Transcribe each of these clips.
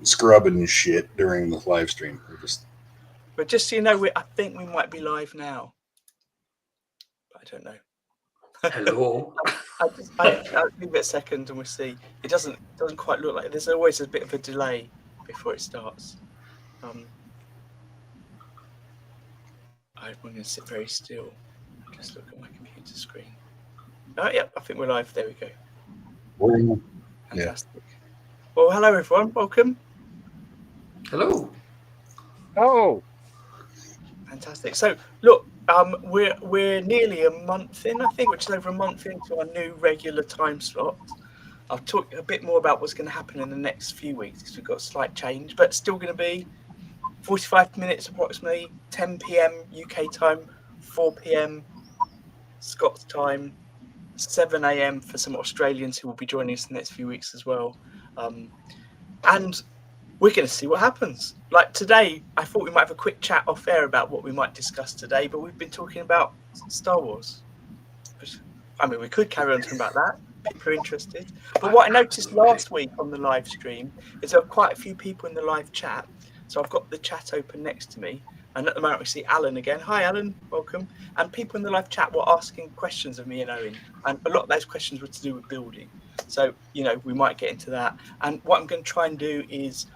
scrubbing shit during the live stream. But just so you know, I think we might be live now. But I don't know. Hello. I'll give it a second and we'll see. It doesn't quite look like there's always a bit of a delay before it starts. I'm going to sit very still. Just look at my computer screen. Oh, yeah, I think we're live. There we go. Fantastic. Yeah. Well, hello everyone. Welcome. Hello. Oh. Fantastic. So, look, we're nearly a month in, I think, which is over a month into our new regular time slot. I'll talk a bit more about what's going to happen in the next few weeks because we've got a slight change, but still going to be 45 minutes approximately, 10 p.m. UK time, 4 p.m. Scots time, 7 a.m. for some Australians who will be joining us in the next few weeks as well. And we're going to see what happens. Like today, I thought we might have a quick chat off air about what we might discuss today, but we've been talking about Star Wars. I mean, we could carry on talking about that. People are interested. But what I noticed last week on the live stream is there are quite a few people in the live chat. So I've got the chat open next to me. And at the moment, we see Alan again. Hi, Alan. Welcome. And people in the live chat were asking questions of me and Owen. And a lot of those questions were to do with building. So, we might get into that. And what I'm going to try and do is,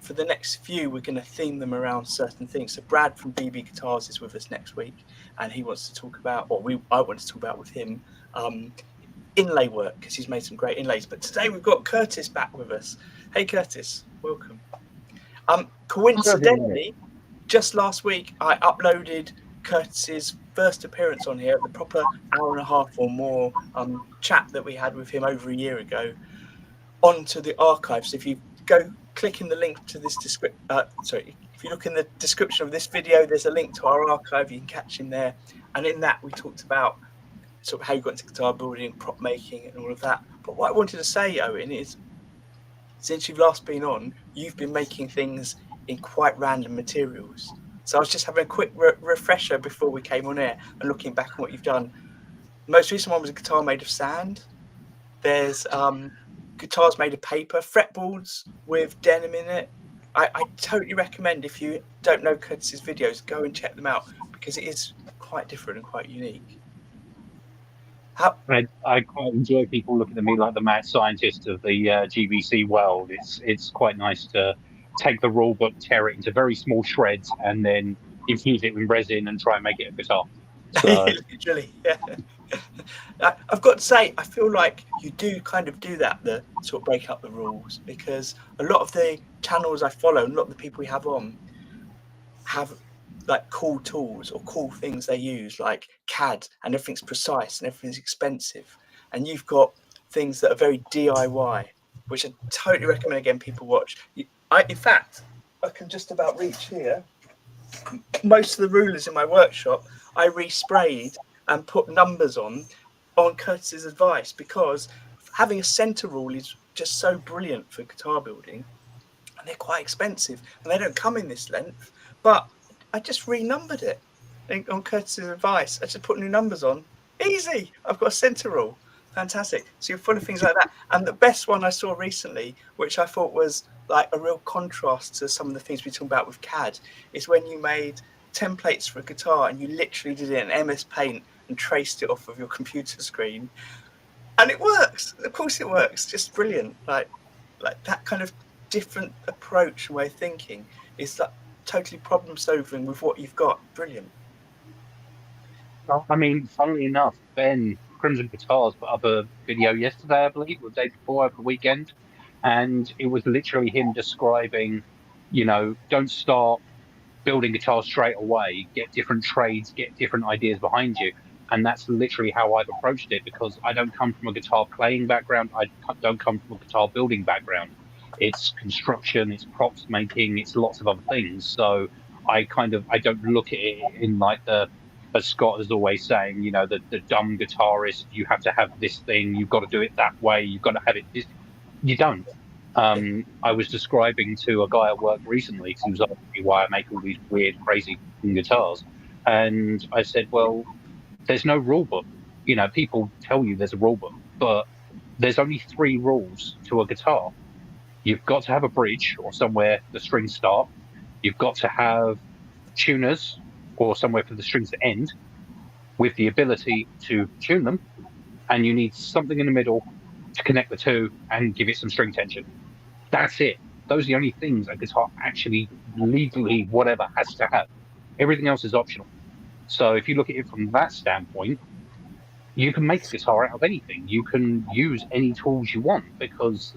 for the next few, we're going to theme them around certain things. So Brad from BB Guitars is with us next week. And he wants to talk about, I want to talk about with him, inlay work, because he's made some great inlays. But today we've got Curtis back with us. Hey, Curtis. Welcome. Coincidentally, just last week, I uploaded Curtis's first appearance on here, the proper hour and a half or more chat that we had with him over a year ago, onto the archive. So if you go click in the link to this if you look in the description of this video, there's a link to our archive. You can catch him there. And in that, we talked about sort of how you got into guitar building, prop making, and all of that. But what I wanted to say, Owen, is since you've last been on, you've been making things in quite random materials. So I was just having a quick refresher before we came on air and looking back on what you've done. The most recent one was a guitar made of sand. There's guitars made of paper, fretboards with denim in it. I totally recommend, if you don't know Curtis's videos, go and check them out because it is quite different and quite unique. I quite enjoy people looking at me like the mad scientist of the GBC world. It's quite nice to take the rule book, tear it into very small shreds, and then infuse it with resin and try and make it a guitar. So, literally, yeah. I've got to say, I feel like you do kind of do that, the sort of break up the rules, because a lot of the channels I follow, and a lot of the people we have on, have like cool tools or cool things they use, like CAD, and everything's precise and everything's expensive. And you've got things that are very DIY, which I totally recommend again people watch. In fact, I can just about reach here. Most of the rulers in my workshop, I resprayed and put numbers on Curtis's advice, because having a center rule is just so brilliant for guitar building, and they're quite expensive and they don't come in this length. But I just renumbered it on Curtis's advice. I just put new numbers on. Easy. I've got a center rule. Fantastic. So you're full of things like that. And the best one I saw recently, which I thought was like a real contrast to some of the things we talk about with CAD, is when you made templates for a guitar and you literally did it in MS Paint and traced it off of your computer screen. And it works. Of course it works. Just brilliant. Like that kind of different approach and way of thinking is like totally problem solving with what you've got. Brilliant. Well, I mean, funnily enough, Ben Crimson Guitars put up a video yesterday, I believe, or the day before, over the weekend, and it was literally him describing, don't start building guitars straight away, get different trades, get different ideas behind you. And that's literally how I've approached it, because I don't come from a guitar playing background. I don't come from a guitar building background. It's construction, it's props making, it's lots of other things. So I don't look at it in like as Scott is always saying, the dumb guitarist, you have to have this thing, you've got to do it that way, you've got to have it this. You don't. I was describing to a guy at work recently, who was asking me why I make all these weird, crazy guitars. And I said, well, there's no rule book. People tell you there's a rule book, but there's only 3 rules to a guitar. You've got to have a bridge or somewhere the strings start. You've got to have tuners or somewhere for the strings to end with the ability to tune them. And you need something in the middle to connect the two and give it some string tension. That's it. Those are the only things a guitar actually legally, whatever, has to have. Everything else is optional. So if you look at it from that standpoint, you can make a guitar out of anything. You can use any tools you want because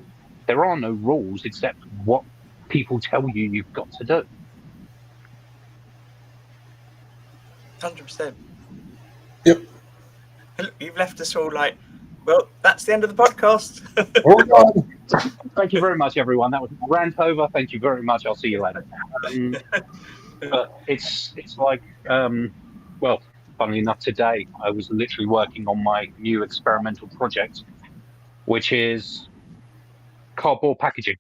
there are no rules except what people tell you you've got to do. 100%. Yep. You've left us all like, well, that's the end of the podcast. We're done. Thank you very much, everyone. That was a rant over. Thank you very much. I'll see you later. But it's like, well, funnily enough, today I was literally working on my new experimental project, which is cardboard packaging.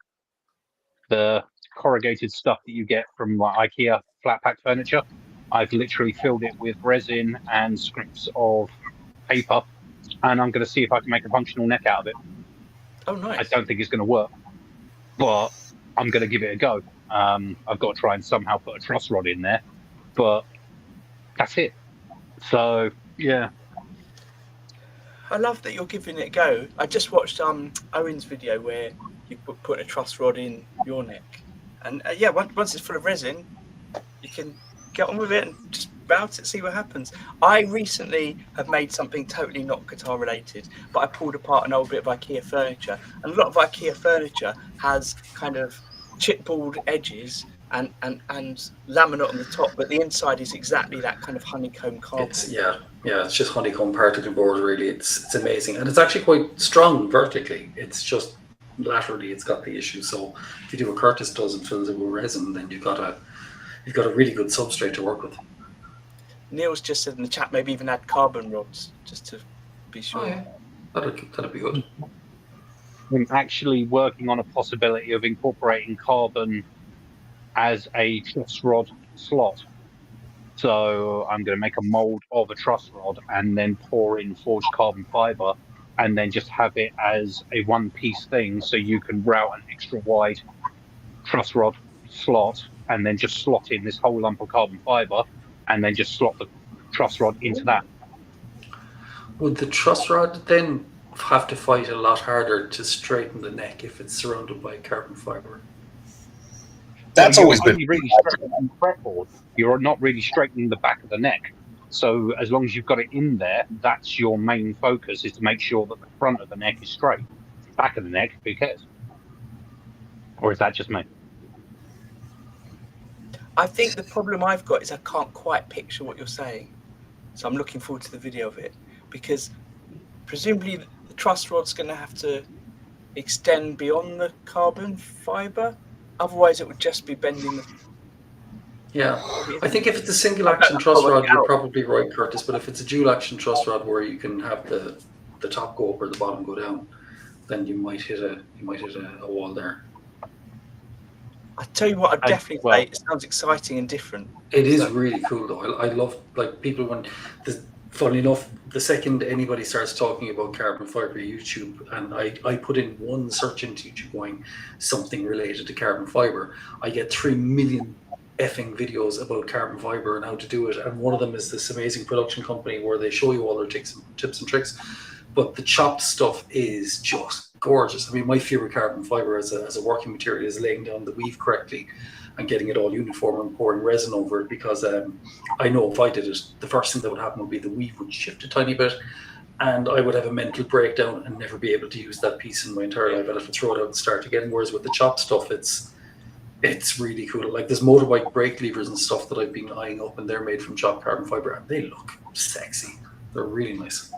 The corrugated stuff that you get from like IKEA flat pack furniture. I've literally filled it with resin and strips of paper, and I'm going to see if I can make a functional neck out of it. Oh, nice. I don't think it's going to work, but I'm going to give it a go. I've got to try and somehow put a truss rod in there, but that's it. So, yeah. I love that you're giving it a go. I just watched Owen's video where you put a truss rod in your neck. And yeah, once it's full of resin, you can get on with it and just bounce it, see what happens. I recently have made something totally not guitar related, but I pulled apart an old bit of IKEA furniture. And a lot of IKEA furniture has kind of chipboard edges and laminate on the top, but the inside is exactly that kind of honeycomb cardboard. It's just honeycomb particle board, really. It's amazing, and it's actually quite strong vertically. It's just laterally it's got the issue. So if you do what Curtis does and fills it with resin, then you've got a really good substrate to work with. Neil's just said in the chat maybe even add carbon rods just to be sure. Oh, yeah. That'd be good. I'm actually working on a possibility of incorporating carbon as a truss rod slot. So I'm going to make a mold of a truss rod and then pour in forged carbon fiber and then just have it as a one-piece thing so you can route an extra wide truss rod slot and then just slot in this whole lump of carbon fiber and then just slot the truss rod into that. Would the truss rod then have to fight a lot harder to straighten the neck if it's surrounded by carbon fiber? That's always been really straightening the fretboard. You're not really straightening the back of the neck. So as long as you've got it in there, that's your main focus, is to make sure that the front of the neck is straight. Back of the neck, who cares? Or is that just me? I think the problem I've got is I can't quite picture what you're saying. So I'm looking forward to the video of it, because presumably the truss rod's going to have to extend beyond the carbon fiber. Otherwise, it would just be bending the... Yeah, I think if it's a single action truss rod, you're probably right, Curtis. But if it's a dual action truss rod where you can have the top go up or the bottom go down, then you might hit a wall there. I tell you what, I'd definitely say it sounds exciting and different. It is really cool though. I love, like, people when funnily enough, the second anybody starts talking about carbon fiber YouTube, and I put in one search into YouTube going something related to carbon fiber, I get 3 million effing videos about carbon fiber and how to do it. And one of them is this amazing production company where they show you all their tips and tricks. But the chopped stuff is just gorgeous. I mean, my favorite carbon fiber as a working material is laying down the weave correctly and getting it all uniform and pouring resin over it, because I know if I did it, the first thing that would happen would be the weave would shift a tiny bit and I would have a mental breakdown and never be able to use that piece in my entire life. I'd have to throw it out and start again. Whereas with the chopped stuff, it's really cool. Like, there's motorbike brake levers and stuff that I've been eyeing up, and they're made from chopped carbon fiber and they look sexy. They're really nice.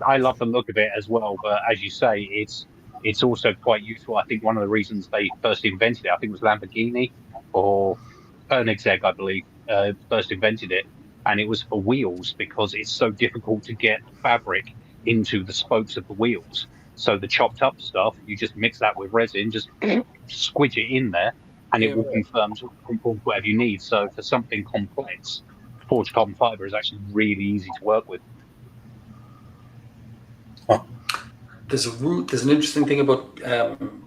I love the look of it as well, but as you say, it's also quite useful. I think one of the reasons they first invented it, I think it was Lamborghini or Koenigsegg, I believe, first invented it, and it was for wheels because it's so difficult to get fabric into the spokes of the wheels. So the chopped up stuff, you just mix that with resin, just squidge it in there, and it will confirm whatever you need. So for something complex, forged carbon fiber is actually really easy to work with. there's an interesting thing about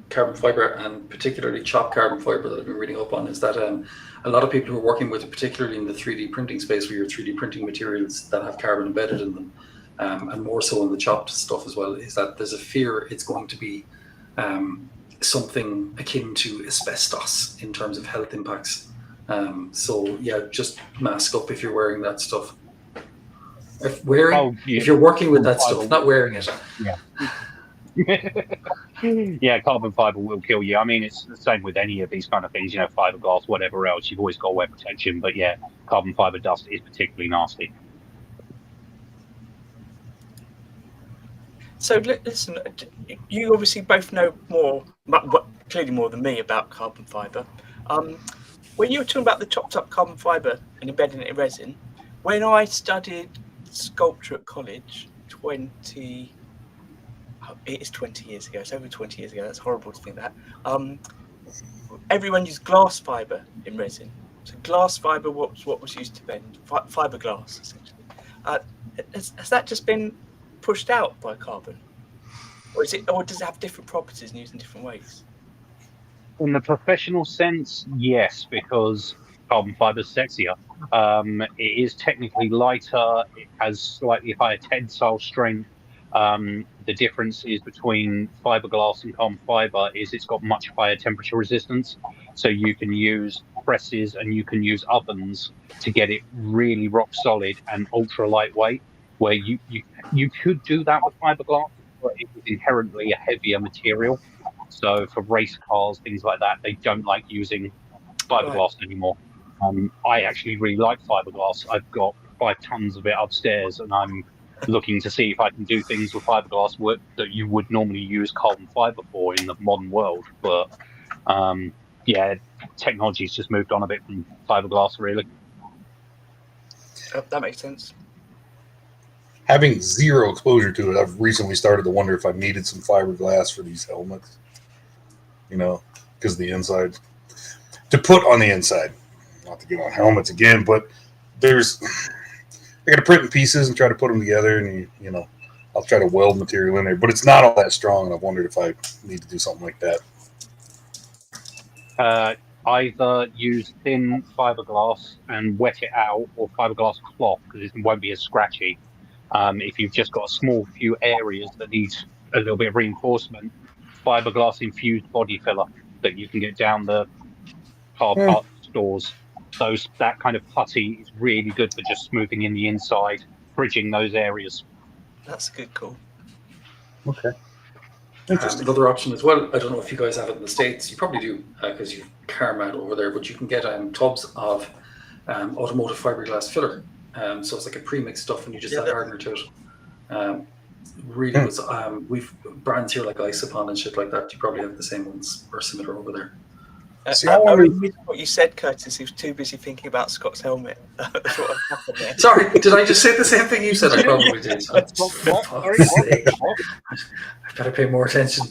carbon fiber, and particularly chopped carbon fiber, that I've been reading up on, is that a lot of people who are working with it, particularly in the 3D printing space, where you're 3D printing materials that have carbon embedded in them, and more so in the chopped stuff as well, is that there's a fear it's going to be something akin to asbestos in terms of health impacts. So yeah, just mask up if you're wearing that stuff. If you're working with that stuff, not wearing it. Yeah, carbon fiber will kill you. I mean, it's the same with any of these kind of things, fiberglass, whatever else. You've always got wear protection, but yeah, carbon fiber dust is particularly nasty. So listen, you obviously both know more, clearly more than me, about carbon fiber. When you were talking about the chopped up carbon fiber and embedding it in resin, when I studied sculpture at college, it is 20 years ago. It's over 20 years ago. That's horrible to think that. Everyone used glass fiber in resin. So glass fiber was what was used to bend fiberglass, essentially. Has that just been pushed out by carbon, or does it have different properties and used in different ways? In the professional sense, yes, because carbon fiber is sexier. It is technically lighter. It has slightly higher tensile strength. The difference is between fiberglass and carbon fiber is it's got much higher temperature resistance. So you can use presses and you can use ovens to get it really rock solid and ultra lightweight, where you could do that with fiberglass, but it is inherently a heavier material. So for race cars, things like that, they don't like using fiberglass anymore. I actually really like fiberglass. I've got 5 tons of it upstairs, and I'm looking to see if I can do things with fiberglass that you would normally use carbon fiber for in the modern world. But yeah, technology's just moved on a bit from fiberglass, really. That makes sense. Having zero exposure to it, I've recently started to wonder if I needed some fiberglass for these helmets. Because the inside to put on the inside, not to get on helmets again, but I got to print in pieces and try to put them together, and I'll try to weld material in there, but it's not all that strong, and I've wondered if I need to do something like that. Either use thin fiberglass and wet it out, or fiberglass cloth, because it won't be as scratchy. If you've just got a small few areas that need a little bit of reinforcement, fiberglass infused body filler that you can get down the car part stores. That kind of putty is really good for just smoothing in the inside, bridging those areas. That's a good call. Okay. Another option as well, I don't know if you guys have it in the States, you probably do, because you've Carmat over there, but you can get tubs of automotive fiberglass filler. So it's like a pre-mixed stuff, and you just add hardener to it. Really was we've brands here like Isopon and shit like that. You probably have the same ones or similar over there. What you said, Curtis, he was too busy thinking about Scott's helmet. That's what happened there. Sorry, did I just say the same thing you said? I probably did. I've got to pay more attention.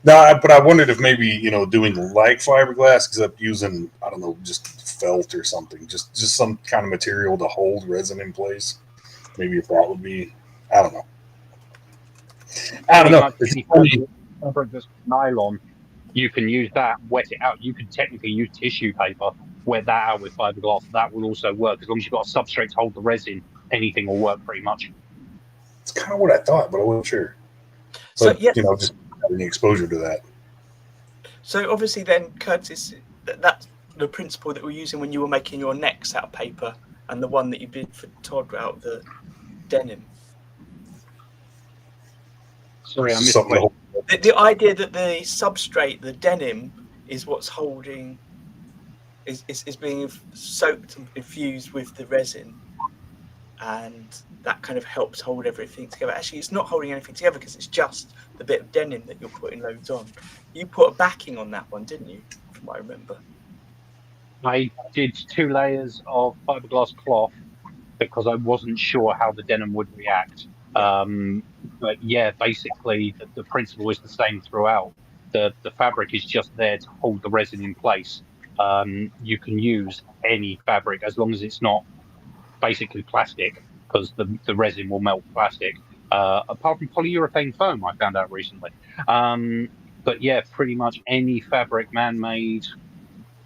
No, but I wondered if maybe doing like fiberglass, because I'm using, I don't know, just felt or something, just some kind of material to hold resin in place. Maybe if that would be, I don't know. Fabric that's nylon, you can use that, wet it out. You could technically use tissue paper, wet that out with fiberglass. That will also work as long as you've got a substrate to hold the resin. Anything will work pretty much. It's kind of what I thought, but I wasn't sure. But, just having exposure to that. So obviously, then, Curtis, that's the principle that we're using when you were making your necks out of paper, and the one that you did for Todd out of the denim. Sorry, I missed the idea that the substrate, the denim, is what's holding, is being soaked and infused with the resin, and that kind of helps hold everything together. Actually, it's not holding anything together because it's just the bit of denim that you're putting loads on. You put a backing on that one, didn't you? From what I remember. I did 2 layers of fiberglass cloth because I wasn't sure how the denim would react. But yeah, basically the principle is the same throughout. The fabric is just there to hold the resin in place. You can use any fabric as long as it's not basically plastic, because the resin will melt plastic. apart from polyurethane foam, I found out recently. But yeah, pretty much any fabric, man-made,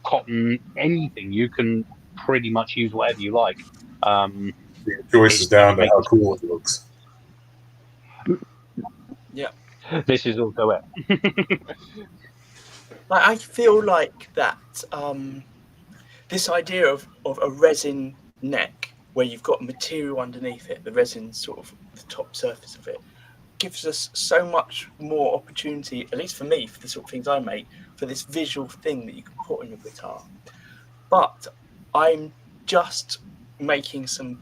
cotton, anything, you can pretty much use whatever you like. Your choice It's is down just to how making cool it looks. Yeah. this is also it. Like, I feel like that this idea of a resin neck where you've got material underneath it, the resin sort of the top surface of it, gives us so much more opportunity, at least for me, for the sort of things I make, for this visual thing that you can put on your guitar. But I'm just making some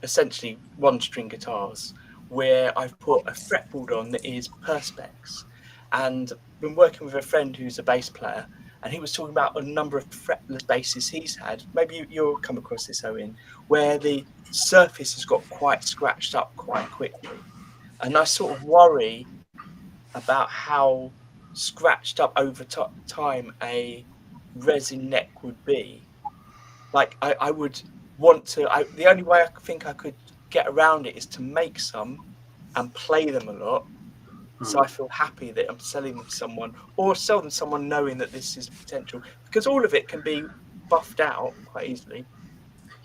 essentially one-string guitars where I've put a fretboard on that is Perspex, and been working with a friend who's a bass player, and he was talking about a number of fretless basses he's had. Maybe you'll come across this, Owen, where the surface has got quite scratched up quite quickly, and I sort of worry about how scratched up over time a resin neck would be. Like I would want to. The only way I think I could get around it is to make some and play them a lot, so I feel happy that I'm selling them to someone, or sell them to someone knowing that this is potential, because all of it can be buffed out quite easily.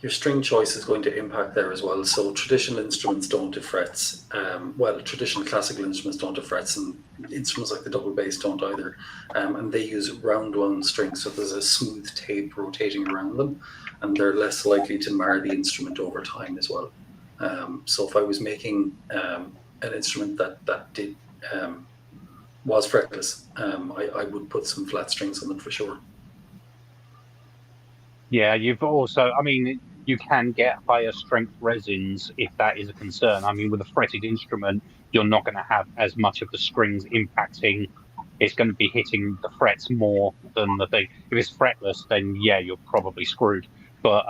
Your string choice is going to impact there as well. So traditional instruments don't have frets. Traditional classical instruments don't have frets, and instruments like the double bass don't either. And they use round wound strings, so there's a smooth tape rotating around them, and they're less likely to mar the instrument over time as well. So if I was making an instrument that did was fretless, I would put some flat strings on it for sure. Yeah, you've also, I mean, you can get higher strength resins if that is a concern. I mean, with a fretted instrument, you're not going to have as much of the strings impacting. It's going to be hitting the frets more than the thing. If it's fretless, then yeah, you're probably screwed. But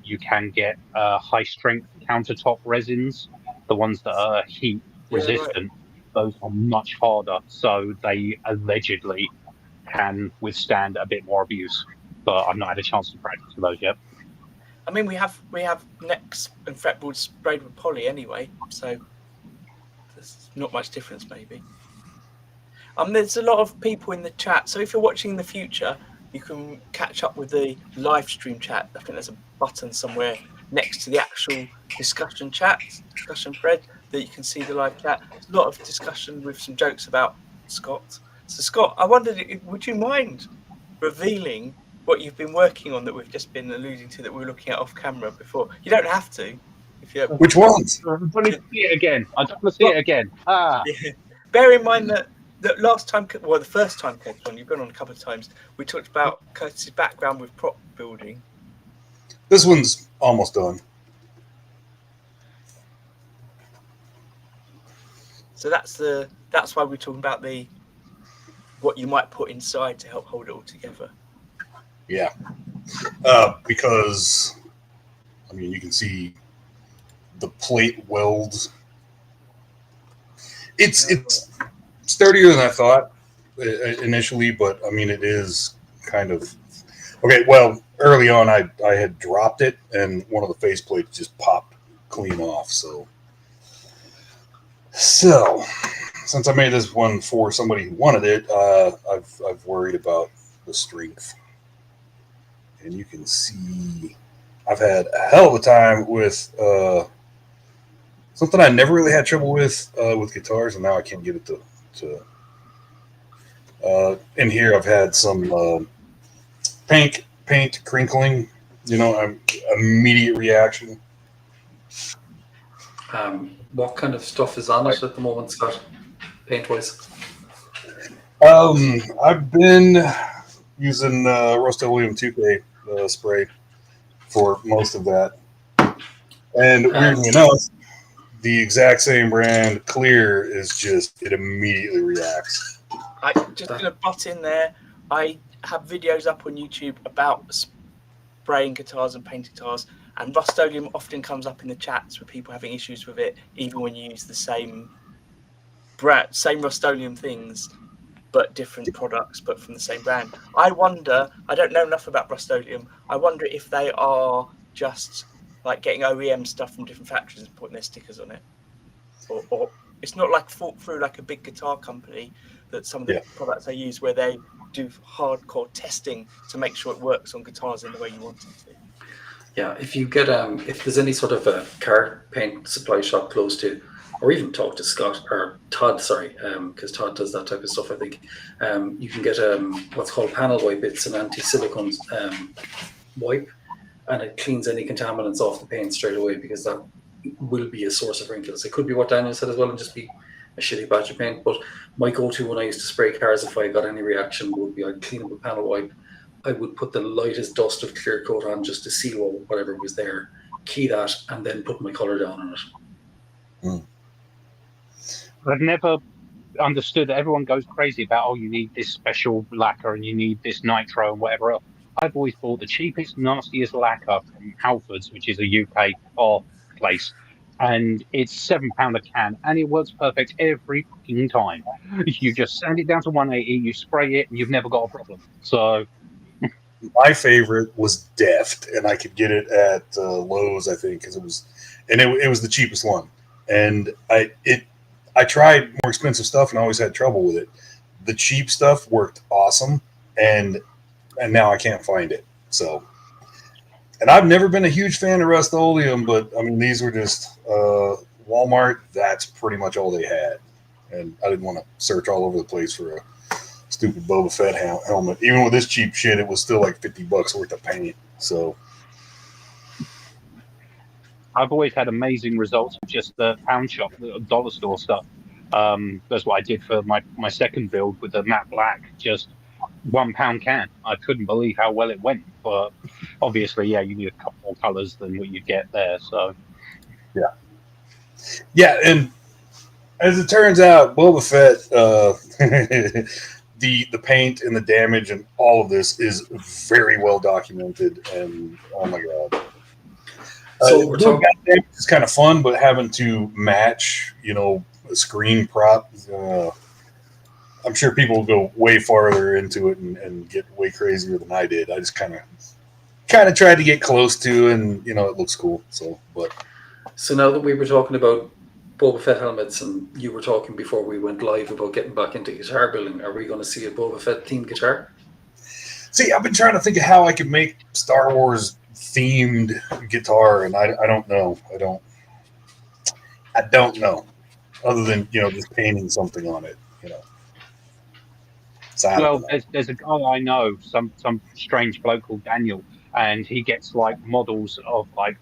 you can get high strength countertop resins, the ones that are heat resistant. Those are much harder, so they allegedly can withstand a bit more abuse. But I've not had a chance to practice with those yet. I mean, we have necks and fretboards sprayed with poly anyway, so there's not much difference maybe. There's a lot of people in the chat, so if you're watching in the future, you can catch up with the live stream chat. I think there's a button somewhere next to the actual discussion thread that you can see the live chat. There's a lot of discussion with some jokes about Scott. So Scott, I wondered, would you mind revealing what you've been working on that we've just been alluding to, that we were looking at off camera before? You don't have to. If you don't. Which ones? I want to see it again. I don't want to see it again. Yeah. Bear in mind that last time, well, the first time Curtis on, you've been on a couple of times, we talked about Curtis's background with prop building. This one's almost done. So that's why we're talking about what you might put inside to help hold it all together. Yeah. Because, I mean, you can see the plate welds. It's sturdier than I thought initially, but I mean, it is kind of okay. Well, early on, I had dropped it, and one of the face plates just popped clean off. So since I made this one for somebody who wanted it, I've worried about the strength, and you can see I've had a hell of a time with something I never really had trouble with guitars, and now I can't get it to in here. I've had some paint crinkling, immediate reaction. What kind of stuff is on it at the moment, Scott, paint-wise? I've been using Rust-Oleum 2K spray for most of that, and weirdly enough, the exact same brand Clear is just, it immediately reacts. I just going to butt in there. I have videos up on YouTube about spraying guitars and painting guitars, and Rust-Oleum often comes up in the chats with people having issues with it, even when you use the same brand, same Rust-Oleum things, but different products, but from the same brand. I wonder, I don't know enough about Rust-Oleum, I wonder if they are just like getting OEM stuff from different factories and putting their stickers on it. or it's not like thought through like a big guitar company that some of the products they use where they do hardcore testing to make sure it works on guitars in the way you want it to. Yeah, if you get if there's any sort of a car paint supply shop close to, or even talk to Scott or Todd, sorry, because Todd does that type of stuff. I think you can get what's called panel wipe. It's an anti-silicone wipe, and it cleans any contaminants off the paint straight away, because that will be a source of wrinkles. It could be what Daniel said as well, and just be a shitty batch of paint. But my go-to when I used to spray cars, if I got any reaction, would be I'd clean up a panel wipe. I would put the lightest dust of clear coat on just to seal whatever was there, key that, and then put my colour down on it. I've never understood that everyone goes crazy about, oh, you need this special lacquer and you need this nitro and whatever else. I've always bought the cheapest, nastiest lacquer from Halfords, which is a UK car place, and it's £7 a can, and it works perfect every fucking time. You just sand it down to 180, you spray it, and you've never got a problem. So my favorite was Deft, and I could get it at Lowe's, I think, because it was the cheapest one. And I tried more expensive stuff and always had trouble with it. The cheap stuff worked awesome, and now I can't find it. So, and I've never been a huge fan of Rust-Oleum, but I mean, these were just Walmart. That's pretty much all they had, and I didn't want to search all over the place for a stupid Boba Fett helmet. Even with this cheap shit, it was still like $50 worth of paint. So I've always had amazing results with just the pound shop, the dollar store stuff. That's what I did for my second build with the matte black, just £1 can. I couldn't believe how well it went. But obviously, yeah, you need a couple more colours than what you get there. So yeah, and as it turns out, Boba Fett, the paint and the damage and all of this is very well documented. And oh my god. So we're talking. It's kind of fun, but having to match, a screen prop, I'm sure people will go way farther into it and get way crazier than I did. I just kind of tried to get close to, and it looks cool. So now that we were talking about Boba Fett helmets, and you were talking before we went live about getting back into guitar building, are we going to see a Boba Fett themed guitar? See, I've been trying to think of how I could make Star Wars themed guitar, and I don't know. I don't know, other than just painting something on it. Well, there's a guy I know, some strange bloke called Daniel, and he gets like models of like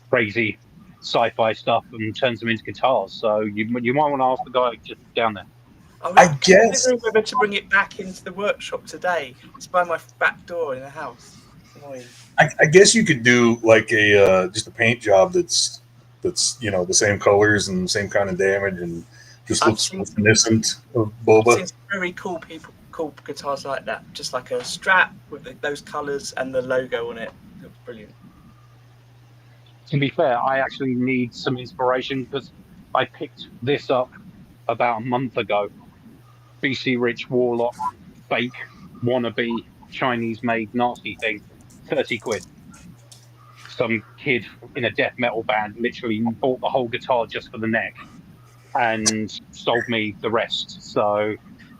crazy sci-fi stuff and turns them into guitars. So you might want to ask the guy just down there. I guess whether to bring it back into the workshop today. It's by my back door in the house. Annoying. I guess you could do like a just a paint job that's the same colors and same kind of damage and just looks reminiscent of Boba. It's very cool guitars like that. Just like a strap with those colors and the logo on it. It looks brilliant. To be fair, I actually need some inspiration because I picked this up about a month ago. BC Rich Warlock fake wannabe Chinese-made nasty thing, 30 quid. Some kid in a death metal band literally bought the whole guitar just for the neck and sold me the rest. So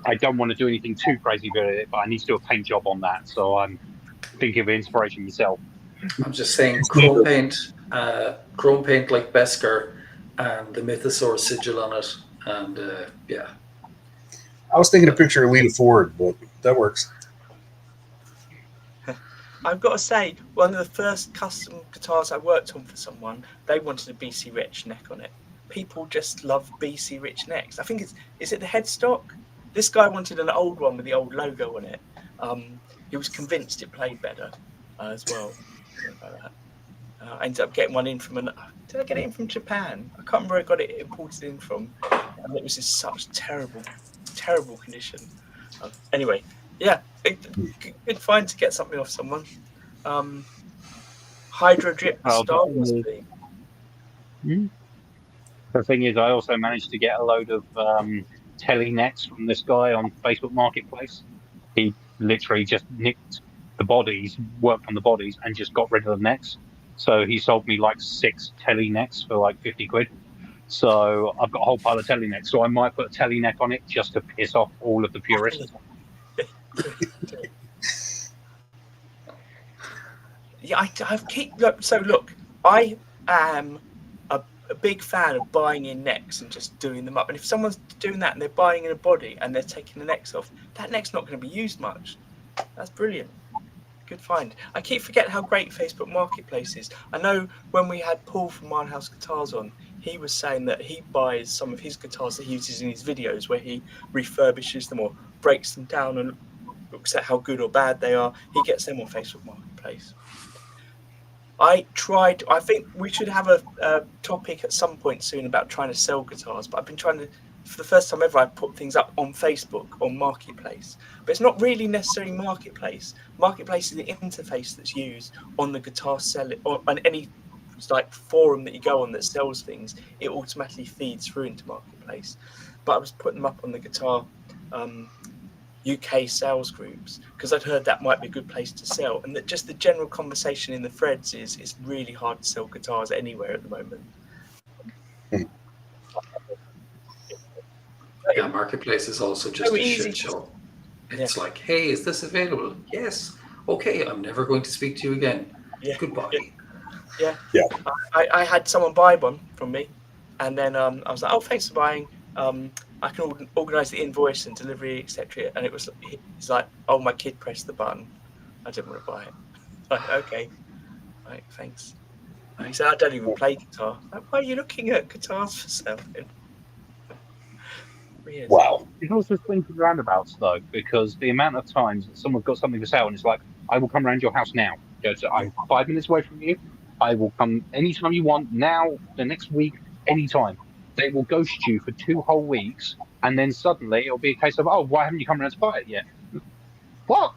I don't want to do anything too crazy with it, but I need to do a paint job on that. So I'm thinking of inspiration myself. I'm just saying chrome paint like Beskar and the Mythosaur sigil on it, and yeah. I was thinking a picture of Lita Ford, but that works. I've got to say, one of the first custom guitars I worked on for someone, they wanted a BC Rich neck on it. People just love BC Rich necks. I think is it the headstock? This guy wanted an old one with the old logo on it. He was convinced it played better as well. I ended up getting one in from did I get it in from Japan? I can't remember where I got it imported in from. And it was in such terrible condition. Anyway, yeah, good find to get something off someone. Hydro Drip Star Wars theme. The thing is, I also managed to get a load of telly nets from this guy on Facebook Marketplace. He literally just nicked the bodies, worked on the bodies, and just got rid of the necks. So he sold me like 6 telly necks for like 50 quid. So I've got a whole pile of telly necks. So I might put a telly neck on it just to piss off all of the purists. Yeah, I keep look. So look, I am a big fan of buying in necks and just doing them up. And if someone's doing that and they're buying in a body and they're taking the necks off, that neck's not going to be used much. That's brilliant. Good find. I keep forgetting how great Facebook Marketplace is. I know when we had Paul from Mile House Guitars on, he was saying that he buys some of his guitars that he uses in his videos where he refurbishes them or breaks them down and looks at how good or bad they are. He gets them on Facebook Marketplace. I think we should have a topic at some point soon about trying to sell guitars, but I've been trying to, for the first time ever, I put things up on Facebook, on Marketplace. But it's not really necessarily Marketplace. Marketplace is the interface that's used on the guitar selling, or on any like forum that you go on that sells things, it automatically feeds through into Marketplace. But I was putting them up on the guitar UK sales groups because I'd heard that might be a good place to sell, and that just the general conversation in the threads is it's really hard to sell guitars anywhere at the moment. Yeah, Marketplace is also just So a easy shit to- show. It's like, hey, is this available? Yes. Okay, I'm never going to speak to you again. Yeah. Goodbye. Yeah. Yeah. I had someone buy one from me, and then I was like, oh, thanks for buying. I can organise the invoice and delivery, etc. And he's like, oh, my kid pressed the button. I didn't want to buy it. Like, okay, right, thanks. And he said, I don't even play guitar. Like, why are you looking at guitars for selling? Weird. Wow. It also swings and roundabouts, though, because the amount of times that someone's got something for sale and it's like, I will come around your house now. I'm 5 minutes away from you. I will come anytime you want, now, the next week, anytime. They will ghost you for 2 whole weeks, and then suddenly it'll be a case of, oh, why haven't you come around to buy it yet? What?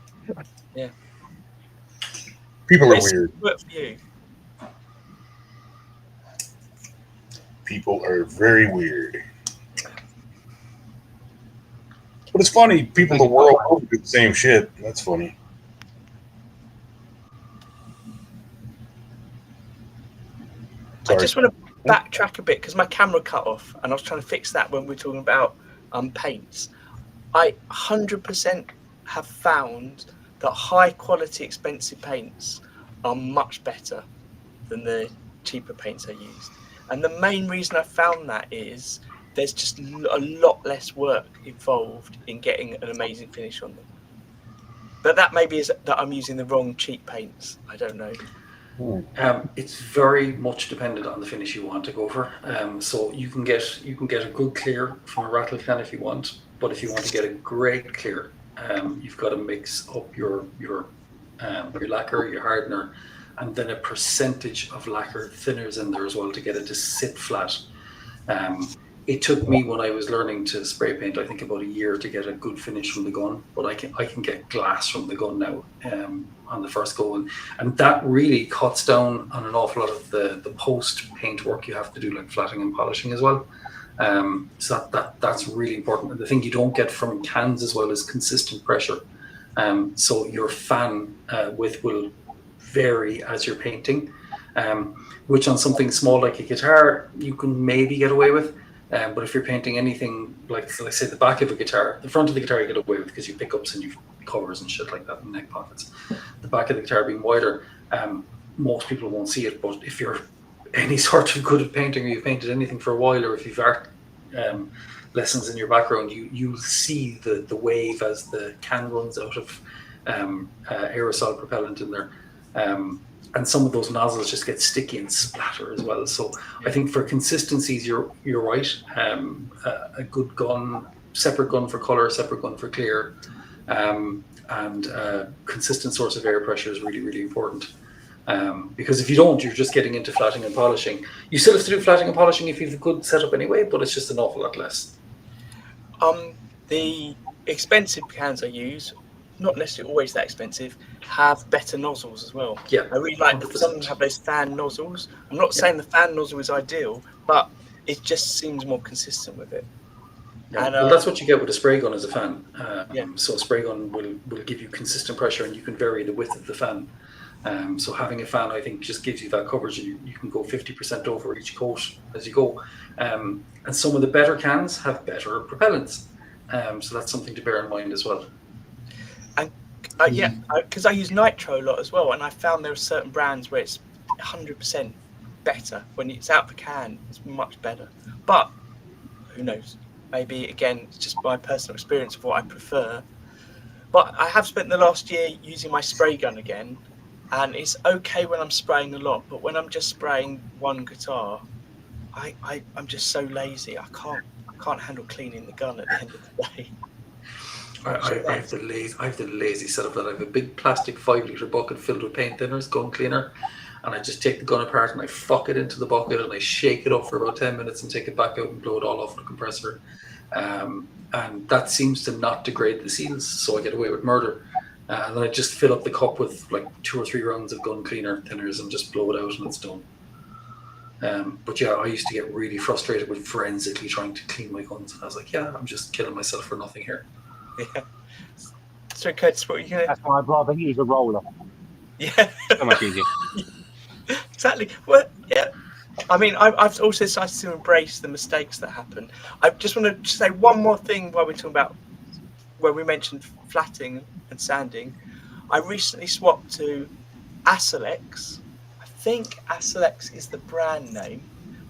People are It's weird. work for you. People are very weird. But it's funny. People the world over do the same shit. That's funny. I just want to backtrack a bit because my camera cut off, and I was trying to fix that when we were talking about paints. I 100% have found that high quality, expensive paints are much better than the cheaper paints I used. And the main reason I found that is there's just a lot less work involved in getting an amazing finish on them. But that maybe is that I'm using the wrong cheap paints. I don't know. It's very much dependent on the finish you want to go for. So you can get a good clear from a rattle can if you want, but if you want to get a great clear, you've got to mix up your lacquer, your hardener, and then a percentage of lacquer thinners in there as well to get it to sit flat. It took me, when I was learning to spray paint, I think about a year to get a good finish from the gun, but I can get glass from the gun now on the first go, and that really cuts down on an awful lot of the post paint work you have to do, like flatting and polishing as well. So that's really important. And the thing you don't get from cans as well is consistent pressure. So your fan width will vary as you're painting, which on something small like a guitar you can maybe get away with. But if you're painting anything like say the back of a guitar, the front of the guitar you get away with because you pick ups and you covers and shit like that and neck pockets. The back of the guitar being wider, most people won't see it. But if you're any sort of good at painting, or you've painted anything for a while, or if you've art lessons in your background, you'll see the wave as the can runs out of aerosol propellant in there. And some of those nozzles just get sticky and splatter as well. So I think for consistencies, you're right. A good gun, separate gun for color, separate gun for clear, and consistent source of air pressure is really, really important. Because if you don't, you're just getting into flatting and polishing. You still have to do flatting and polishing if you have a good setup anyway, but it's just an awful lot less. The expensive cans I use, not necessarily always that expensive, have better nozzles as well. Yeah, I really like 100%. some have those fan nozzles. I'm not saying the fan nozzle is ideal, but it just seems more consistent with it. Yeah. And, well, that's what you get with a spray gun as a fan. Yeah. So a spray gun will give you consistent pressure, and you can vary the width of the fan. So having a fan, I think, just gives you that coverage. You can go 50% over each coat as you go. And some of the better cans have better propellants. So that's something to bear in mind as well. And because I use nitro a lot as well, and I found there are certain brands where it's 100% better. When it's out the can, it's much better. But who knows? Maybe, again, it's just my personal experience of what I prefer. But I have spent the last year using my spray gun again, and it's okay when I'm spraying a lot, but when I'm just spraying one guitar, I'm just so lazy. I can't handle cleaning the gun at the end of the day. I have the lazy setup that I have a big plastic 5-litre bucket filled with paint thinners, gun cleaner, and I just take the gun apart and I fuck it into the bucket and I shake it up for about 10 minutes and take it back out and blow it all off the compressor. And that seems to not degrade the seals, so I get away with murder. And then I just fill up the cup with like 2 or 3 rounds of gun cleaner thinners and just blow it out and it's done. But yeah, I used to get really frustrated with forensically trying to clean my guns, and I was like, yeah, I'm just killing myself for nothing here. Yeah. So, Curtis, what are you going to... That's why I'd rather use a roller. Yeah. So much easier. Exactly. Well, yeah. I mean, I've also started to embrace the mistakes that happen. I just want to say one more thing while we're talking about, when we mentioned flatting and sanding. I recently swapped to Acelex. I think Acelex is the brand name,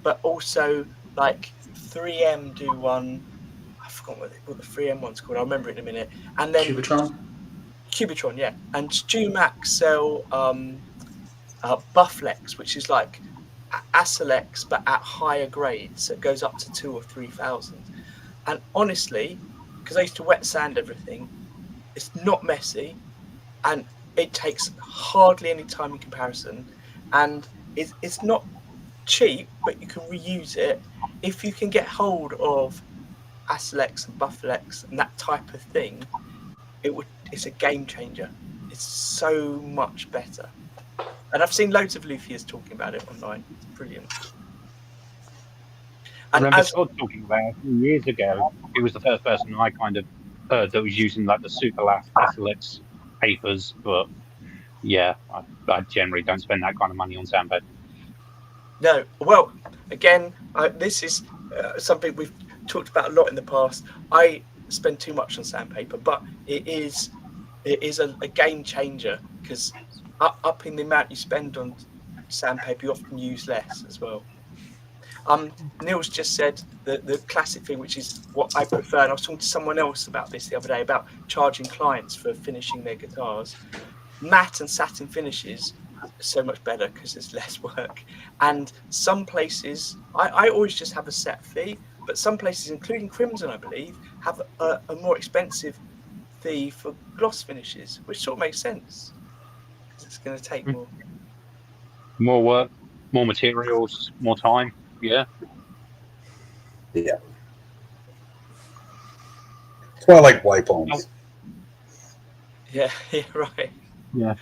but also like 3M do one. I forgot what the 3M one's called. I'll remember it in a minute. And then Cubitron, yeah. And StewMax sell Bufflex, which is like Acelex but at higher grades, so it goes up to 2,000 or 3,000. And honestly, because I used to wet sand everything, it's not messy, and it takes hardly any time in comparison, and it's not cheap, but you can reuse it if you can get hold of Acelex and Bufflex and that type of thing. It's a game changer. It's so much better. And I've seen loads of luthiers talking about it online. It's brilliant. I remember Todd talking about it a few years ago. He was the first person I kind of heard that was using like the super Acelex papers. But yeah, I generally don't spend that kind of money on sandpaper. No, well, again, this is something we've talked about a lot in the past. I spend too much on sandpaper, but it is a game changer, because up in the amount you spend on sandpaper, you often use less as well. Neil's just said the classic thing, which is what I prefer, and I was talking to someone else about this the other day, about charging clients for finishing their guitars. Matte and satin finishes are so much better because it's less work. And some places, I always just have a set fee, but some places, including Crimson, I believe, have a more expensive fee for gloss finishes, which sort of makes sense, because it's going to take more work, more materials, more time. Yeah. Yeah. That's why I like wipe ons. Yeah, right. Yeah.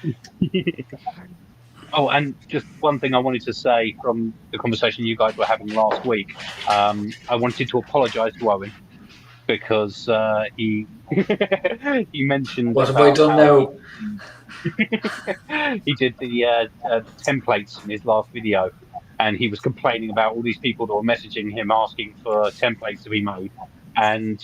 Oh, and just one thing I wanted to say from the conversation you guys were having last week. I wanted to apologise to Owen, because he he mentioned. What have I done now? He did the templates in his last video, and he was complaining about all these people that were messaging him asking for templates to be made. And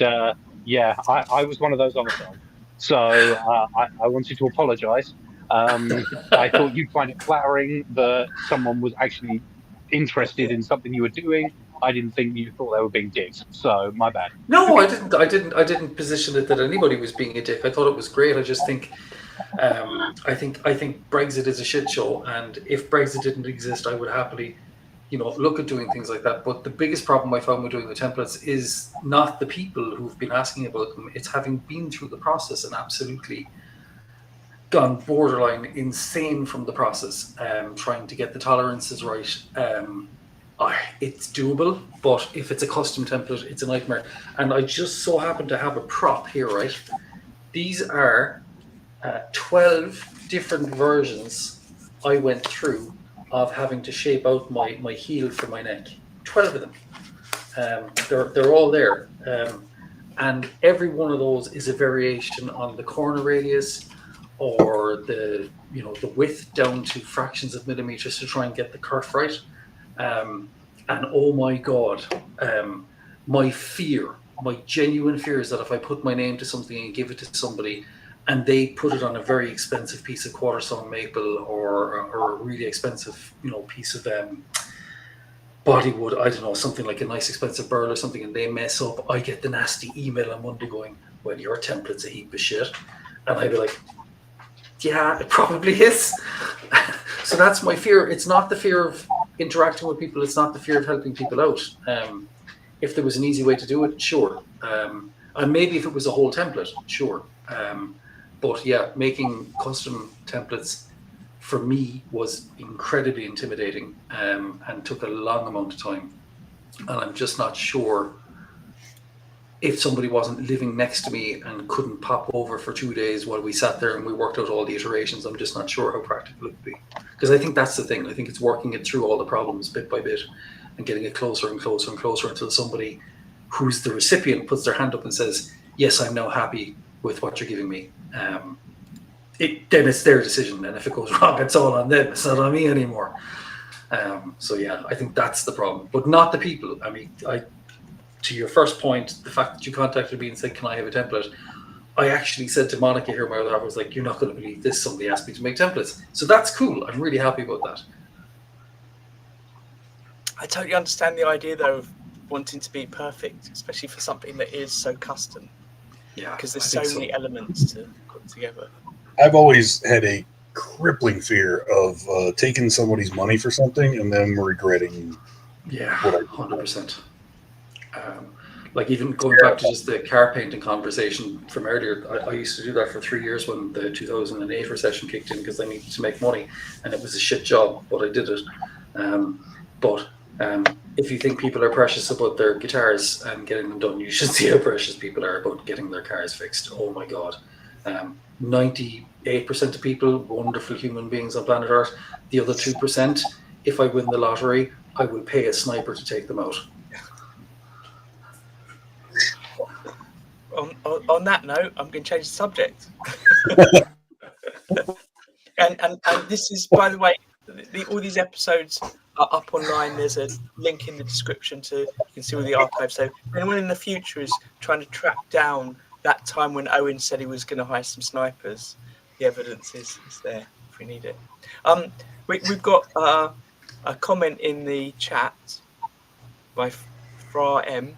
yeah, I was one of those on the phone. So I wanted to apologise. I thought you'd find it flattering that someone was actually interested in something you were doing. I didn't think you thought they were being dicks. So my bad. No, I didn't position it that anybody was being a dick. I thought it was great. I just think I think Brexit is a shit show, and if Brexit didn't exist, I would happily, look at doing things like that. But the biggest problem I found with doing the templates is not the people who've been asking about them. It's having been through the process and absolutely gone borderline insane from the process, trying to get the tolerances right. It's doable, but if it's a custom template, it's a nightmare. And I just so happen to have a prop here, right? These are 12 different versions I went through of having to shape out my heel for my neck. 12 of them. They're all there. And every one of those is a variation on the corner radius, or the width down to fractions of millimeters to try and get the kerf right. And oh my God, my genuine fear is that if I put my name to something and give it to somebody and they put it on a very expensive piece of quarterstone maple or a really expensive, piece of bodywood, I don't know, something like a nice expensive burl or something, and they mess up, I get the nasty email on Monday going, well, your template's a heap of shit. And I'd be like, yeah, it probably is. So that's my fear. It's not the fear of interacting with people. It's not the fear of helping people out. If there was an easy way to do it, sure. And maybe if it was a whole template, sure. But yeah, making custom templates for me was incredibly intimidating and took a long amount of time. And I'm just not sure, if somebody wasn't living next to me and couldn't pop over for 2 days while we sat there and we worked out all the iterations, I'm just not sure how practical it would be. Because I think that's the thing. I think it's working it through all the problems bit by bit and getting it closer and closer and closer until somebody who's the recipient puts their hand up and says, yes, I'm now happy with what you're giving me. Then it's their decision. And if it goes wrong, it's all on them. It's not on me anymore. So yeah, I think that's the problem, but not the people. I mean, to your first point, the fact that you contacted me and said, can I have a template? I actually said to Monica here, my other half, I was like, you're not going to believe this. Somebody asked me to make templates. So that's cool. I'm really happy about that. I totally understand the idea, though, of wanting to be perfect, especially for something that is so custom. Yeah. Because there's so many elements to put together. I've always had a crippling fear of taking somebody's money for something and then regretting. Yeah, what I 100%. Like even going back to just the car painting conversation from earlier, I used to do that for 3 years when the 2008 recession kicked in because I needed to make money, and it was a shit job, but I did it. But if you think people are precious about their guitars and getting them done, you should see how precious people are about getting their cars fixed. Oh my God. 98% of people, wonderful human beings on planet Earth. The other 2%, if I win the lottery, I will pay a sniper to take them out. On that note, I'm going to change the subject. and this is, by the way, all these episodes are up online. There's a link in the description you can see all the archives. So anyone in the future is trying to track down that time when Owen said he was going to hire some snipers, the evidence is there if we need it. We've got a comment in the chat by Fra M.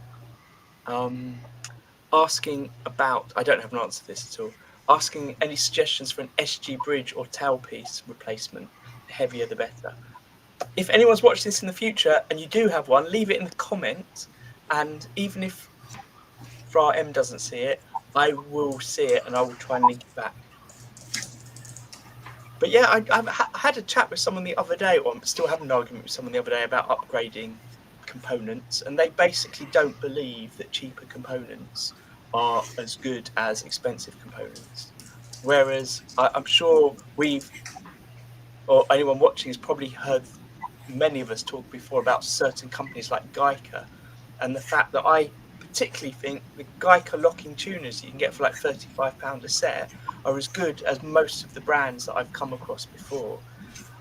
Asking about, I don't have an answer to this at all, asking any suggestions for an SG bridge or tailpiece replacement. The heavier the better. If anyone's watched this in the future and you do have one, leave it in the comments, and even if Fra M doesn't see it, I will see it and I will try and link it back. But yeah, I had a chat with someone the other day, or I'm still having an argument with someone the other day about upgrading components, and they basically don't believe that cheaper components are as good as expensive components. Whereas I'm sure or anyone watching has probably heard many of us talk before about certain companies like Geica, and the fact that I particularly think the Geica locking tuners that you can get for like £35 a set are as good as most of the brands that I've come across before.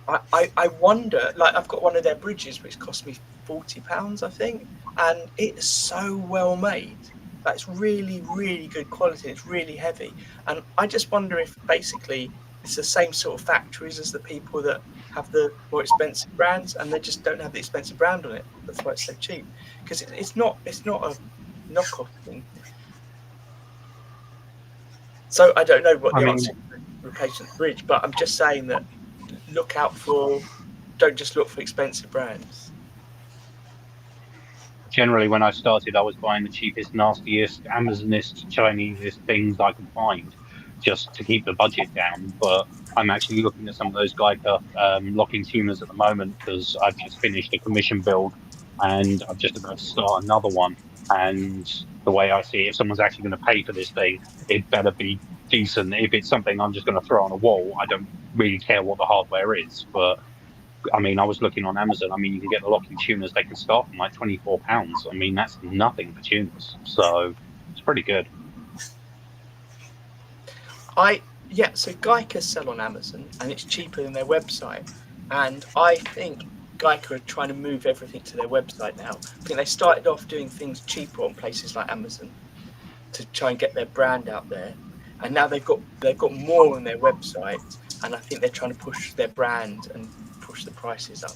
I wonder, like I've got one of their bridges which cost me £40, I think, and it's so well made. That's really, really good quality. It's really heavy, and I just wonder if basically it's the same sort of factories as the people that have the more expensive brands, and they just don't have the expensive brand on it. That's why it's so cheap, because it's not a knockoff thing. So I don't know what the answer is to replacement bridge, but I'm just saying that don't just look for expensive brands. Generally, when I started, I was buying the cheapest, nastiest, Amazonist, Chinesest things I could find, just to keep the budget down. But I'm actually looking at some of those Geica locking tuners at the moment because I've just finished a commission build and I'm just about to start another one. And the way I see it, if someone's actually going to pay for this thing, it better be decent. If it's something I'm just going to throw on a wall, I don't really care what the hardware is. But I mean, I was looking on Amazon. I mean, you can get the locking tuners. They can start from like £24. I mean, that's nothing for tuners. So it's pretty good. I Yeah, so Geica sell on Amazon, and it's cheaper than their website. And I think Geica are trying to move everything to their website now. I think they started off doing things cheaper on places like Amazon to try and get their brand out there, and now they've got more on their website, and I think they're trying to push their brand and push the prices up.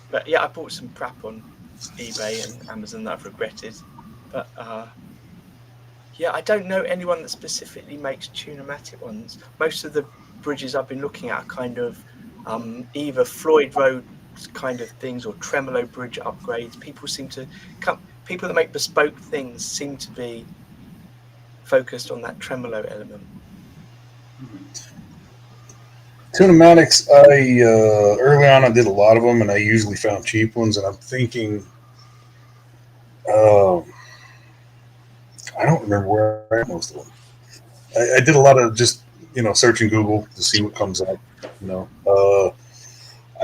But yeah, I bought some crap on eBay and Amazon that I've regretted. But yeah, I don't know anyone that specifically makes Tune-o-matic ones. Most of the bridges I've been looking at are kind of either Floyd Road kind of things or tremolo bridge upgrades. People that make bespoke things seem to be focused on that tremolo element. Tune-o-matics, early on I did a lot of them, and I usually found cheap ones. And I'm thinking, I don't remember where I had most of them. I did a lot of just searching Google to see what comes up.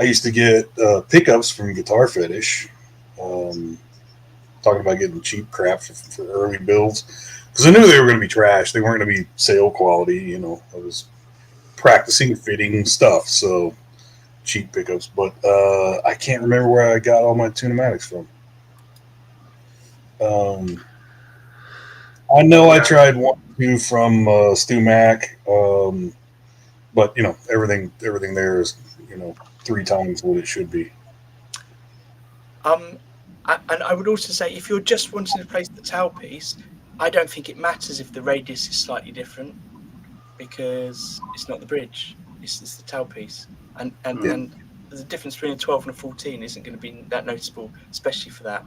I used to get pickups from Guitar Fetish, talking about getting cheap crap for early builds, because I knew they were going to be trash. They weren't going to be sale quality. I was practicing fitting stuff, so cheap pickups. But I can't remember where I got all my Tune-o-matics from. I know I tried one or two from Stu Mac, but everything there is 3 times what it should be. And I would also say, if you're just wanting to place the tailpiece, I don't think it matters if the radius is slightly different, because it's not the bridge, it's the tailpiece, and the difference between a 12 and a 14 isn't going to be that noticeable, especially for that.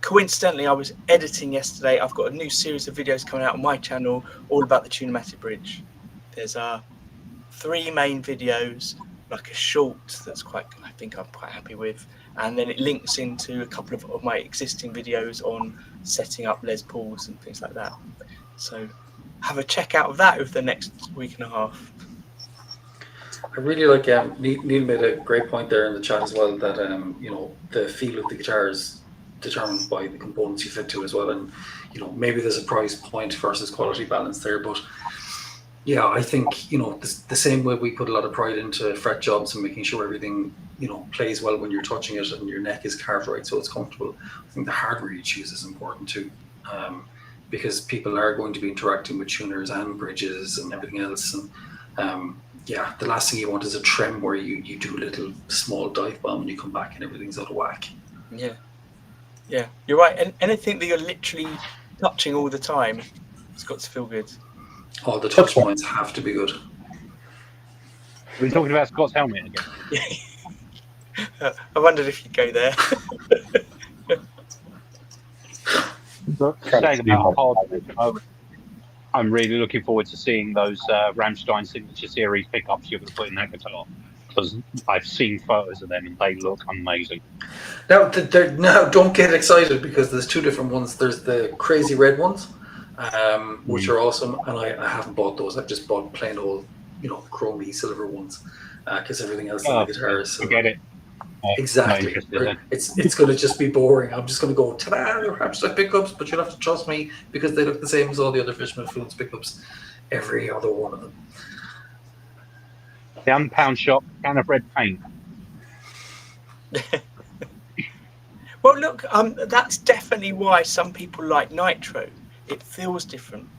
Coincidentally, I was editing yesterday. I've got a new series of videos coming out on my channel all about the Tune-o-matic bridge. There's 3 main videos, like a short that's I think I'm quite happy with, and then it links into a couple of my existing videos on setting up Les Pauls and things like that. So have a check out of that over the next week and a half. I really like Neil made a great point there in the chat as well, that the feel of the guitar is determined by the components you fit to as well, and maybe there's a price point versus quality balance there, but yeah, I think the same way we put a lot of pride into fret jobs and making sure everything plays well when you're touching it and your neck is carved right so it's comfortable. I think the hardware you choose is important too, because people are going to be interacting with tuners and bridges and everything else, and the last thing you want is a trem where you do a little small dive bomb and you come back and everything's out of whack. Yeah, you're right. And anything that you're literally touching all the time, it's got to feel good. All the touch points have to be good. Are we talking about Scott's helmet again? I wondered if you'd go there. Saying about hardware, I'm really looking forward to seeing those Rammstein Signature Series pickups you're going to put in that guitar, because I've seen photos of them and they look amazing. Now, don't get excited, because there's 2 different ones. There's the crazy red ones, which are awesome, and I haven't bought those. I've just bought plain old, chromey silver ones, because everything else on the guitar is silver. Forget it. Exactly. It's going to just be boring. I'm just going to go, ta-da, they're Rammstein pickups, but you'll have to trust me, because they look the same as all the other Fishman Foods pickups, every other one of them. The £1 shop, can of red paint. Well, look, that's definitely why some people like Nitro. It feels different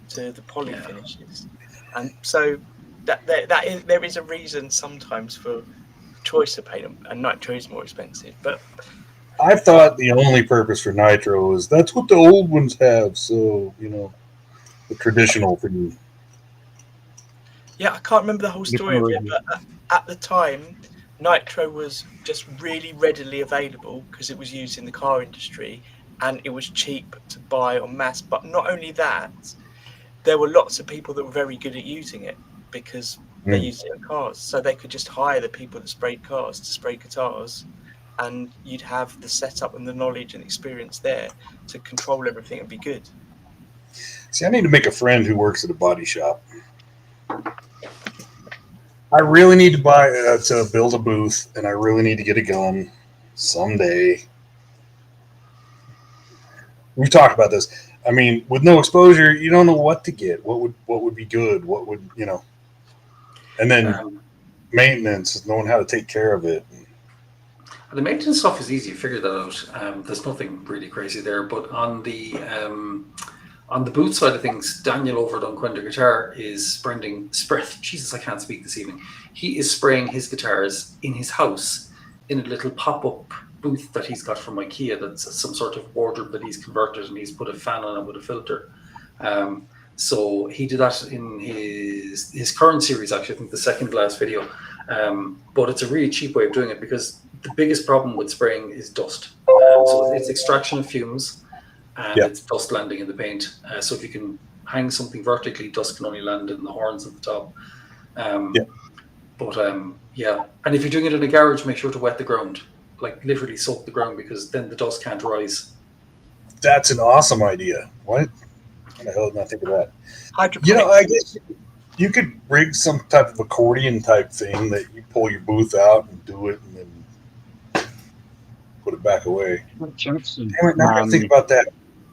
to the poly finishes, and so there is a reason sometimes for choice of paint, and Nitro is more expensive. But I thought the only purpose for Nitro is that's what the old ones have, so the traditional thing. Yeah, I can't remember the whole story of it, but at the time, Nitro was just really readily available because it was used in the car industry, and it was cheap to buy en masse. But not only that, there were lots of people that were very good at using it because they used it in cars. So they could just hire the people that sprayed cars to spray guitars, and you'd have the setup and the knowledge and experience there to control everything and be good. See, I need to make a friend who works at a body shop. I really need to build a booth, and I really need to get a gun someday. We've talked about this. I mean, with no exposure, you don't know what to get. What would be good? What would And then maintenance, knowing how to take care of it. The maintenance stuff is easy. You figure that out. There's nothing really crazy there. But on the boot side of things, Daniel over at Unquender Guitar is spraying. Jesus, I can't speak this evening. He is spraying his guitars in his house in a little pop-up booth that he's got from IKEA. That's some sort of wardrobe that he's converted, and he's put a fan on it with a filter. So he did that in his current series, actually, I think the second last video. But it's a really cheap way of doing it, because the biggest problem with spraying is dust. So it's extraction of fumes, and it's dust landing in the paint. So if you can hang something vertically, dust can only land in the horns at the top. But and if you're doing it in a garage, make sure to wet the ground, like literally soak the ground, because then the dust can't rise. That's an awesome idea. What the hell did I think of that? Hydroponics. I guess you could rig some type of accordion type thing that you pull your booth out and do it, and then put it back away. Jackson, Damn it, now I gotta think about that.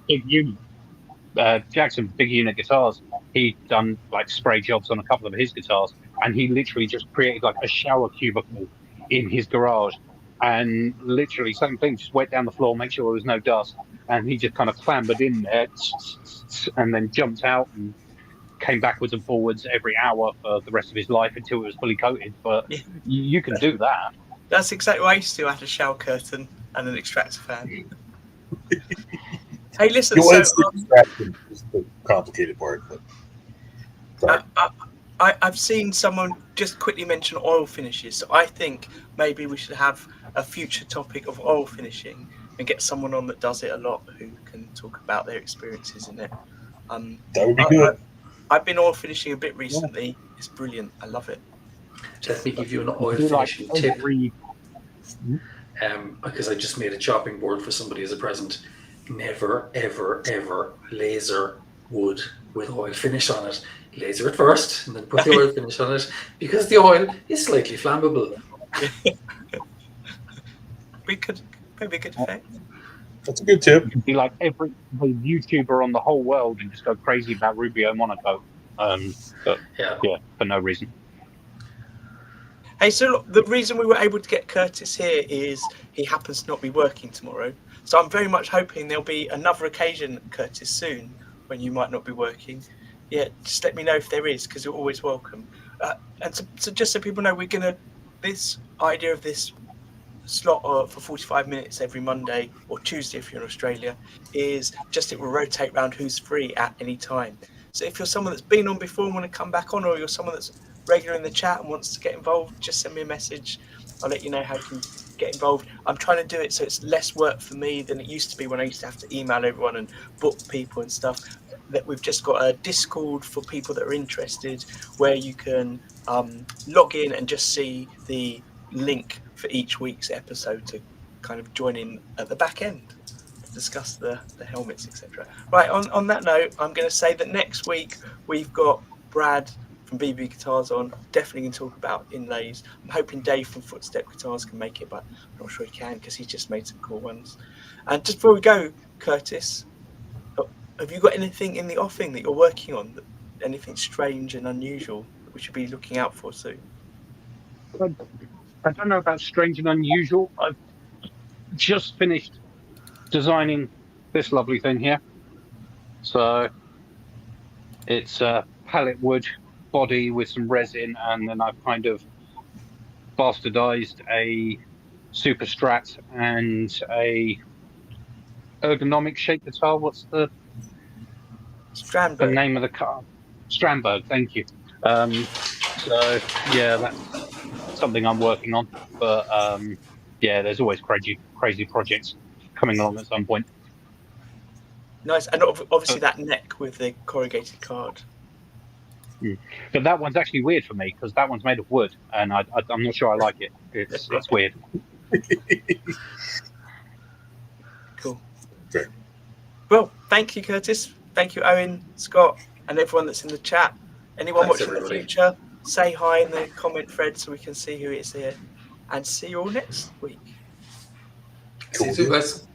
Big unit. Jackson, Big Unit Guitars. He'd done like spray jobs on a couple of his guitars, and he literally just created like a shower cubicle in his garage, and literally same thing, just wet down the floor, make sure there was no dust, and he just kind of clambered in there and then jumped out and came backwards and forwards every hour for the rest of his life until it was fully coated. But you can do that. That's exactly what I used to do. I had a shower curtain and an extractor fan. Hey, listen. Extraction is the complicated part. But I've seen someone just quickly mention oil finishes. So I think maybe we should have a future topic of oil finishing and get someone on that does it a lot, who can talk about their experiences in it. That would be good. I've been oil finishing a bit recently. It's brilliant. I love it. Let me give you an oil finishing tip. Because I just made a chopping board for somebody as a present. Never, ever, ever laser wood with oil finish on it. Laser it first and then put the oil finish on it, because the oil is slightly flammable. Maybe a good effect. That's a good tip. You can be like every YouTuber on the whole world and just go crazy about Rubio Monaco. But for no reason. Hey, so look, the reason we were able to get Curtis here is he happens to not be working tomorrow. So I'm very much hoping there'll be another occasion, Curtis, soon when you might not be working. Yeah, just let me know if there is, because you're always welcome. And so just so people know, this idea of this slot for 45 minutes every Monday or Tuesday if you're in Australia is just it will rotate around who's free at any time. So if you're someone that's been on before and want to come back on, or you're someone that's regular in the chat and wants to get involved, just send me a message. I'll let you know how you can get involved. I'm trying to do it so it's less work for me than it used to be when I used to have to email everyone and book people and stuff. That we've just got a Discord for people that are interested, where you can log in and just see the link for each week's episode to kind of join in at the back end to discuss the helmets, etc. Right, on that note, I'm going to say that next week we've got Brad from BB Guitars on. Definitely going to talk about inlays. I'm hoping Dave from Footstep Guitars can make it, but I'm not sure he can because he's just made some cool ones. And just before we go, Curtis, have you got anything in the offing that you're working on? Anything strange and unusual that we should be looking out for soon? I don't know about strange and unusual. I've just finished designing this lovely thing here. So it's a pallet wood body with some resin, and then I've kind of bastardized a super strat and a ergonomic shape guitar. What's the name of the car? Strandberg, thank you. So yeah, that's something I'm working on. But yeah, there's always crazy projects coming along at some point. Nice, and obviously that neck with the corrugated card. But that one's actually weird for me because that one's made of wood, and I'm not sure I like it. It's weird. Cool. Okay. Well, thank you, Curtis. Thank you, Owen, Scott, and everyone that's in the chat. Anyone watching in the future, say hi in the comment thread so we can see who is here. And see you all next week. See you guys.